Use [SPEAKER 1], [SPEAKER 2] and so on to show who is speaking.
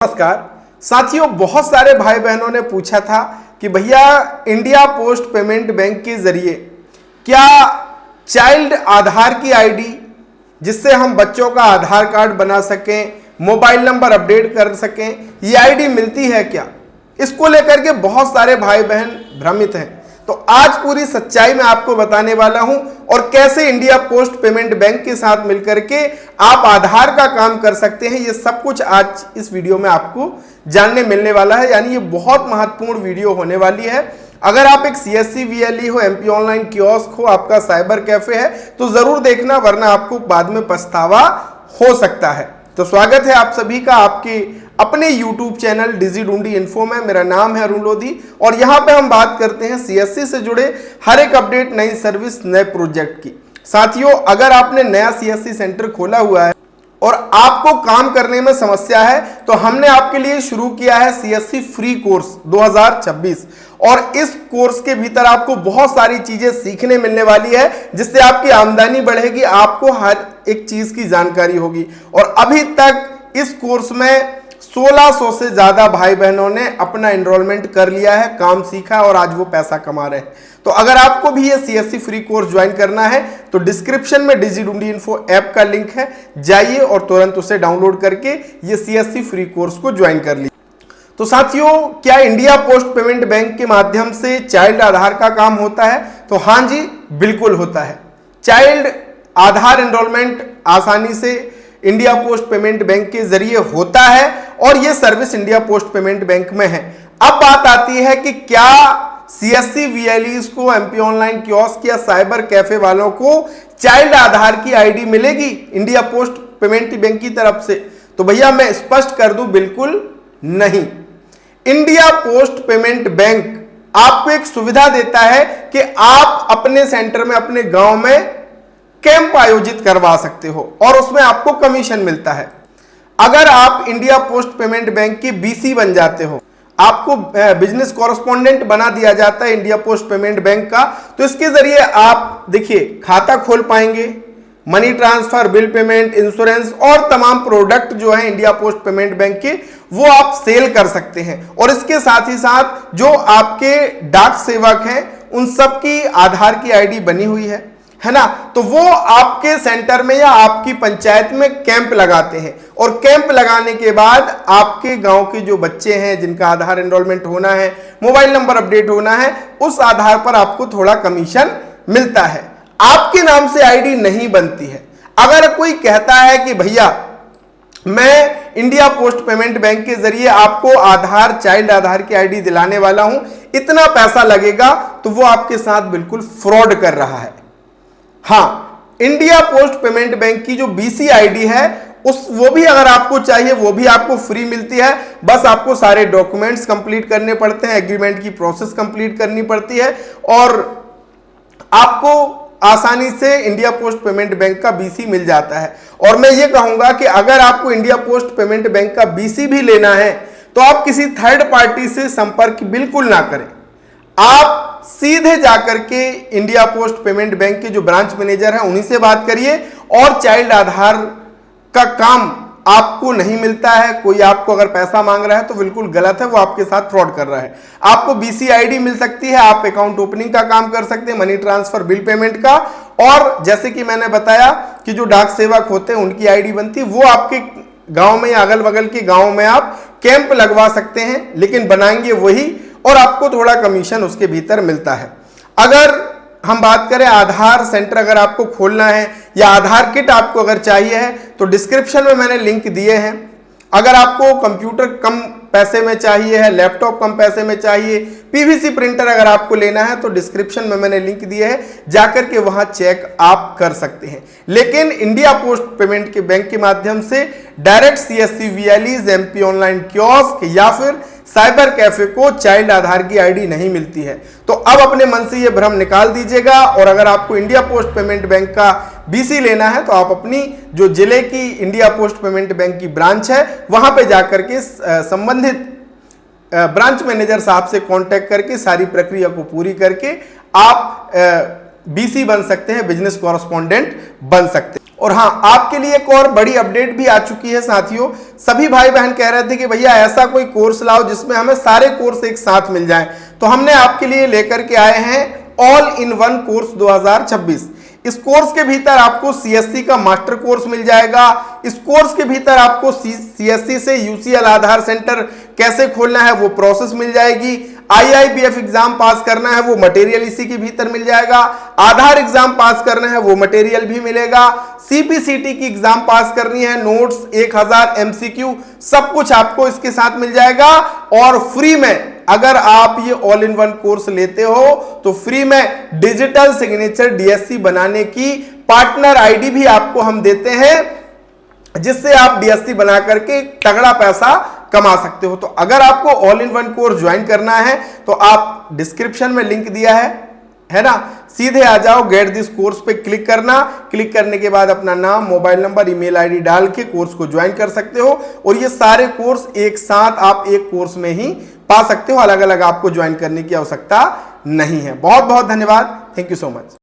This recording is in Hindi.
[SPEAKER 1] नमस्कार साथियों, बहुत सारे भाई बहनों ने पूछा था कि भैया इंडिया पोस्ट पेमेंट बैंक के जरिए क्या चाइल्ड आधार की आईडी, जिससे हम बच्चों का आधार कार्ड बना सकें, मोबाइल नंबर अपडेट कर सकें, ये आईडी मिलती है क्या? इसको लेकर के बहुत सारे भाई बहन भ्रमित हैं। तो आज पूरी सच्चाई मैं आपको बताने वाला हूं और कैसे इंडिया पोस्ट पेमेंट बैंक के साथ मिलकर के आप आधार का काम कर सकते हैं, ये सब कुछ आज इस वीडियो में आपको जानने मिलने वाला है। यानी ये बहुत महत्वपूर्ण वीडियो होने वाली है। अगर आप एक सीएससी वीएलई हो, एमपी ऑनलाइन कियोस्क हो, आपका साइबर कैफे है, तो जरूर देखना, वरना आपको बाद में पछतावा हो सकता है। तो स्वागत है आप सभी का आपके अपने YouTube चैनल डिजिढूंढी इन्फो में। मेरा नाम है अरुण लोधी और यहाँ पे हम बात करते हैं सीएससी से जुड़े हर एक अपडेट, नई सर्विस, नए प्रोजेक्ट की। साथियों, अगर आपने नया सीएससी सेंटर खोला हुआ है और आपको काम करने में समस्या है, तो हमने आपके लिए शुरू किया है सीएससी फ्री कोर्स 2026 और इस कोर्स के भीतर आपको बहुत सारी चीजें सीखने मिलने वाली है, जिससे आपकी आमदनी बढ़ेगी, आपको हर एक चीज की जानकारी होगी। और अभी तक इस कोर्स में 1600 से ज्यादा भाई बहनों ने अपना एनरोलमेंट कर लिया है, काम सीखा और आज वो पैसा कमा रहे हैं। तो अगर आपको भी ये सीएससी फ्री कोर्स ज्वाइन करना है तो डिस्क्रिप्शन में डिजिढूंढी इन्फो ऐप का लिंक है, जाइए और तुरंत उसे डाउनलोड करके ये सीएससी फ्री कोर्स को ज्वाइन कर लीजिए। तो साथियों, क्या इंडिया पोस्ट पेमेंट बैंक के माध्यम से चाइल्ड आधार का काम होता है? तो हाँ जी, बिल्कुल होता है। चाइल्ड आधार एनरोलमेंट आसानी से इंडिया पोस्ट पेमेंट बैंक के जरिए होता है और यह service India post payment bank में है। अब बात आती है कि क्या सीएससी वीएलईज को, एमपी ऑनलाइन कियोस्क या साइबर कैफे वालों को चाइल्ड आधार की आईडी मिलेगी इंडिया पोस्ट पेमेंट बैंक की तरफ से? तो भैया मैं स्पष्ट कर दूं, बिल्कुल नहीं। इंडिया पोस्ट पेमेंट बैंक आपको एक सुविधा देता है कि आप अपने सेंटर में, अपने गांव में कैंप आयोजित करवा सकते हो और उसमें आपको कमीशन मिलता है। अगर आप इंडिया पोस्ट पेमेंट बैंक की बीसी बन जाते हो, आपको बिजनेस कॉरेस्पॉन्डेंट बना दिया जाता है इंडिया पोस्ट पेमेंट बैंक का, तो इसके जरिए आप देखिए खाता खोल पाएंगे, money transfer, bill payment, insurance और तमाम प्रोडक्ट जो है इंडिया पोस्ट पेमेंट बैंक के, वो आप सेल कर सकते हैं। और इसके साथ ही साथ जो आपके डाक सेवक हैं उन सबकी आधार की आईडी बनी हुई है ना, तो वो आपके सेंटर में या आपकी पंचायत में कैंप लगाते हैं और कैंप लगाने के बाद आपके गांव के जो बच्चे हैं जिनका आधार एनरोलमेंट होना है, मोबाइल नंबर अपडेट होना है, उस आधार पर आपको थोड़ा कमीशन मिलता है। आपके नाम से आईडी नहीं बनती है। अगर कोई कहता है कि भैया मैं इंडिया पोस्ट पेमेंट बैंक के जरिए आपको आधार, चाइल्ड आधार की आईडी दिलाने वाला हूं, इतना पैसा लगेगा, तो वो आपके साथ बिल्कुल फ्रॉड कर रहा है। हाँ, इंडिया पोस्ट पेमेंट बैंक की जो बीसी आईडी है वो भी अगर आपको चाहिए, वो भी आपको फ्री मिलती है। बस आपको सारे डॉक्यूमेंट्स कंप्लीट करने पड़ते हैं, एग्रीमेंट की प्रोसेस कंप्लीट करनी पड़ती है और आपको आसानी से इंडिया पोस्ट पेमेंट बैंक का बीसी मिल जाता है। और मैं ये कहूंगा कि अगर आपको इंडिया पोस्ट पेमेंट बैंक का बीसी भी लेना है तो आप किसी थर्ड पार्टी से संपर्क बिल्कुल ना करें। आप सीधे जाकर के इंडिया पोस्ट पेमेंट बैंक के जो ब्रांच मैनेजर हैं उन्हीं से बात करिए। और चाइल्ड आधार का काम आपको नहीं मिलता है। कोई आपको अगर पैसा मांग रहा है तो बिल्कुल गलत है, वो आपके साथ फ्रॉड कर रहा है। आपको बीसी आईडी मिल सकती है, आप अकाउंट ओपनिंग का काम कर सकते हैं, मनी ट्रांसफर, बिल पेमेंट का, और जैसे कि मैंने बताया कि जो डाक सेवक होते हैं उनकी आईडी बनती है, वो आपके गांव में या अगल बगल के गांव में आप कैंप लगवा सकते हैं, लेकिन बनाएंगे वही और आपको थोड़ा कमीशन उसके भीतर मिलता है। अगर हम बात करें आधार सेंटर अगर आपको खोलना है या आधार किट आपको अगर चाहिए है तो डिस्क्रिप्शन में मैंने लिंक दिए हैं। अगर आपको कंप्यूटर कम पैसे में चाहिए है, लैपटॉप कम पैसे में चाहिए, पीवीसी प्रिंटर अगर आपको लेना है तो डिस्क्रिप्शन में मैंने लिंक दिए है, जाकर के वहां चेक आप कर सकते हैं। लेकिन इंडिया पोस्ट पेमेंट के बैंक के माध्यम से direct CSC VLEs, MP online kiosk या फिर साइबर कैफे को चाइल्ड आधार की आईडी नहीं मिलती है। तो अब अपने मन से यह भ्रम निकाल दीजिएगा और अगर आपको इंडिया पोस्ट पेमेंट बैंक का बीसी लेना है तो आप अपनी जो जिले की इंडिया पोस्ट पेमेंट बैंक की ब्रांच है वहां पे जाकर के संबंधित ब्रांच मैनेजर साहब से कांटेक्ट करके सारी प्रक्रिया को पूरी करके आप बीसी बन सकते हैं, बिजनेस कॉरेस्पॉन्डेंट बन सकते हैं। और हाँ, आपके लिए एक और बड़ी अपडेट भी आ चुकी है साथियों। सभी भाई बहन कह रहे थे कि भैया ऐसा कोई कोर्स लाओ जिसमें हमें सारे कोर्स एक साथ मिल जाएं, तो हमने आपके लिए लेकर के आए हैं ऑल इन वन कोर्स 2026। इस कोर्स के भीतर आपको सीएससी का मास्टर कोर्स मिल जाएगा। इस कोर्स के भीतर आपको सीएससी से यूसीएल आधार सेंटर कैसे खोलना है वो प्रोसेस मिल जाएगी। आईआईबीएफ एग्जाम पास करना है वो मटेरियल इसी के भीतर मिल जाएगा। आधार एग्जाम पास करना है वो मटेरियल भी मिलेगा। सीपीसीटी की एग्जाम पास करनी है, नोट्स 1000 एमसीक्यू, सब कुछ आपको इसके साथ मिल जाएगा। और फ्री में अगर आप ये ऑल इन वन कोर्स लेते हो तो फ्री में डिजिटल सिग्नेचर डीएससी बनाने की पार्टनर आईडी भी आपको हम देते हैं, जिससे आप डीएससी बना करके तगड़ा पैसा कमा सकते हो। तो अगर आपको all in one course join करना है तो आप डिस्क्रिप्शन में लिंक दिया है ना, सीधे आ जाओ, गेट दिस कोर्स पे क्लिक करना। क्लिक करने के बाद अपना नाम, मोबाइल नंबर, ईमेल आईडी डाल के कोर्स को ज्वाइन कर सकते हो। और ये सारे कोर्स एक साथ आप एक कोर्स में ही पा सकते हो, अलग अलग आपको ज्वाइन करने की आवश्यकता नहीं है। बहुत बहुत धन्यवाद, थैंक यू सो मच।